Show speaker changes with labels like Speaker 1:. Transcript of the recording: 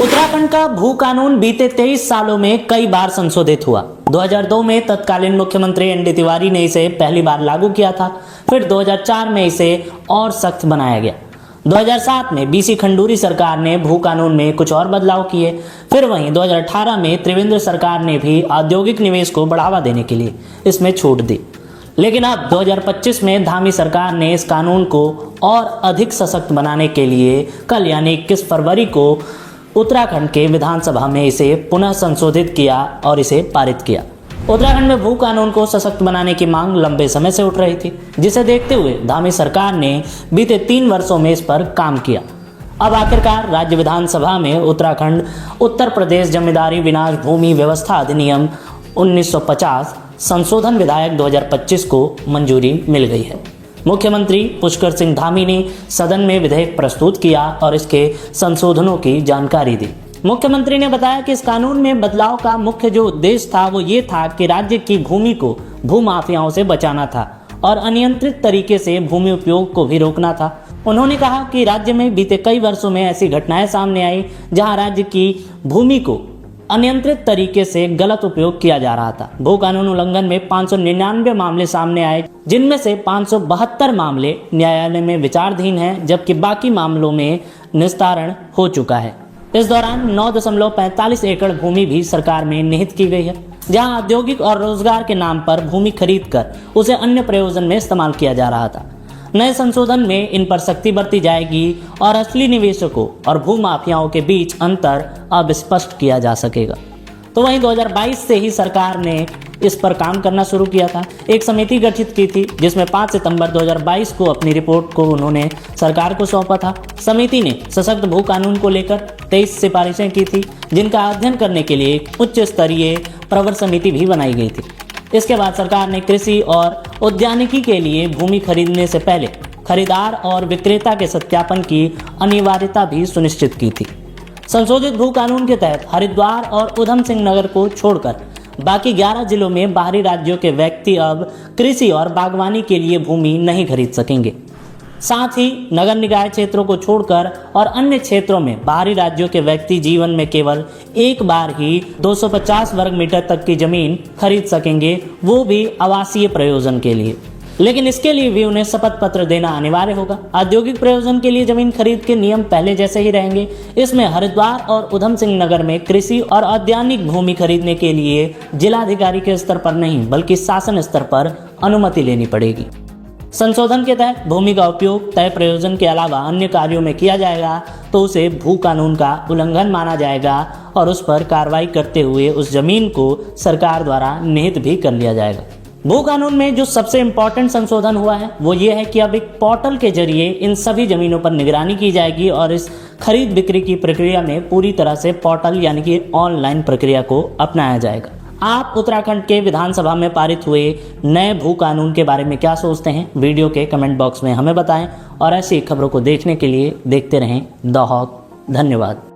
Speaker 1: उत्तराखंड का भू कानून बीते 23 सालों में कई बार संशोधित हुआ। 2002 में तत्कालीन मुख्यमंत्री एनडी तिवारी ने इसे पहली बार लागू किया था। फिर 2004 में इसे और सख्त बनाया गया। 2007 में बीसी खंडूरी सरकार ने भू कानून में कुछ और बदलाव किए। फिर वहीं 2018 में त्रिवेंद्र सरकार ने भी औद्योगिक निवेश को बढ़ावा देने के लिए इसमें छूट दी। लेकिन अब 2025 में धामी सरकार ने इस कानून को और अधिक सशक्त बनाने के लिए कल यानी 21 फरवरी को उत्तराखंड के विधानसभा में इसे पुनः संशोधित किया और इसे पारित किया। उत्तराखंड में भू कानून को सशक्त बनाने की मांग लंबे समय से उठ रही थी, जिसे देखते हुए धामी सरकार ने बीते 3 वर्षों में इस पर काम किया। अब आखिरकार राज्य विधानसभा में उत्तराखंड उत्तर प्रदेश जमींदारी विनाश भूमि व्यवस्था अधिनियम 1950 संशोधन विधेयक 2025 को मंजूरी मिल गई है। मुख्यमंत्री पुष्कर सिंह धामी ने सदन में विधेयक प्रस्तुत किया और इसके संशोधनों की जानकारी दी। मुख्यमंत्री ने बताया कि इस कानून में बदलाव का मुख्य जो उद्देश्य था वो ये था कि राज्य की भूमि को भूमाफियाओं से बचाना था और अनियंत्रित तरीके से भूमि उपयोग को भी रोकना था। उन्होंने कहा कि राज्य में बीते कई वर्षों में ऐसी घटनाएं सामने आई जहां राज्य की भूमि को अनियंत्रित तरीके से गलत उपयोग किया जा रहा था। भू कानून उल्लंघन में 599 मामले सामने आए, जिनमें से 572 मामले न्यायालय में विचाराधीन हैं, जबकि बाकी मामलों में निस्तारण हो चुका है। इस दौरान 9.45 एकड़ भूमि भी सरकार में निहित की गई है, जहां औद्योगिक और रोजगार के नाम पर भूमि खरीदकर उसे अन्य प्रयोजन में इस्तेमाल किया जा रहा था। नए संशोधन में इन पर सख्ती बरती जाएगी और असली निवेशकों और भूमाफियाओं के बीच अंतर अब स्पष्ट किया जा सकेगा। तो वहीं 2022 से ही सरकार ने इस पर काम करना शुरू किया था। एक समिति गठित की थी जिसमें 5 सितंबर 2022 को अपनी रिपोर्ट को उन्होंने सरकार को सौंपा था। समिति ने सशक्त भू कानून को लेकर 23 सिफारिशें की थी, जिनका अध्ययन करने के लिए एक उच्च स्तरीय प्रवर समिति भी बनाई गई थी। इसके बाद सरकार ने कृषि और उद्यानिकी के लिए भूमि खरीदने से पहले खरीदार और विक्रेता के सत्यापन की अनिवार्यता भी सुनिश्चित की थी। संशोधित भू कानून के तहत हरिद्वार और उधम सिंह नगर को छोड़कर बाकी 11 जिलों में बाहरी राज्यों के व्यक्ति अब कृषि और बागवानी के लिए भूमि नहीं खरीद सकेंगे। साथ ही नगर निकाय क्षेत्रों को छोड़कर और अन्य क्षेत्रों में बाहरी राज्यों के व्यक्ति जीवन में केवल एक बार ही 250 वर्ग मीटर तक की जमीन खरीद सकेंगे, वो भी आवासीय प्रयोजन के लिए। लेकिन इसके लिए भी उन्हें शपथ पत्र देना अनिवार्य होगा। औद्योगिक प्रयोजन के लिए जमीन खरीद के नियम पहले जैसे ही रहेंगे। इसमें हरिद्वार और उधम सिंह नगर में कृषि और औद्यानिक भूमि खरीदने के लिए जिलाधिकारी के स्तर पर नहीं बल्कि शासन स्तर पर अनुमति लेनी पड़ेगी। संशोधन के तहत भूमि का उपयोग तय प्रयोजन के अलावा अन्य कार्यों में किया जाएगा तो उसे भू कानून का उल्लंघन माना जाएगा और उस पर कार्रवाई करते हुए उस जमीन को सरकार द्वारा निहित भी कर लिया जाएगा। भू कानून में जो सबसे इम्पोर्टेंट संशोधन हुआ है वो ये है कि अब एक पोर्टल के जरिए इन सभी जमीनों पर निगरानी की जाएगी और इस खरीद बिक्री की प्रक्रिया में पूरी तरह से पोर्टल यानी कि ऑनलाइन प्रक्रिया को अपनाया जाएगा। आप उत्तराखंड के विधानसभा में पारित हुए नए भू कानून के बारे में क्या सोचते हैं? वीडियो के कमेंट बॉक्स में हमें बताएं और ऐसी खबरों को देखने के लिए देखते रहें द हॉक। धन्यवाद।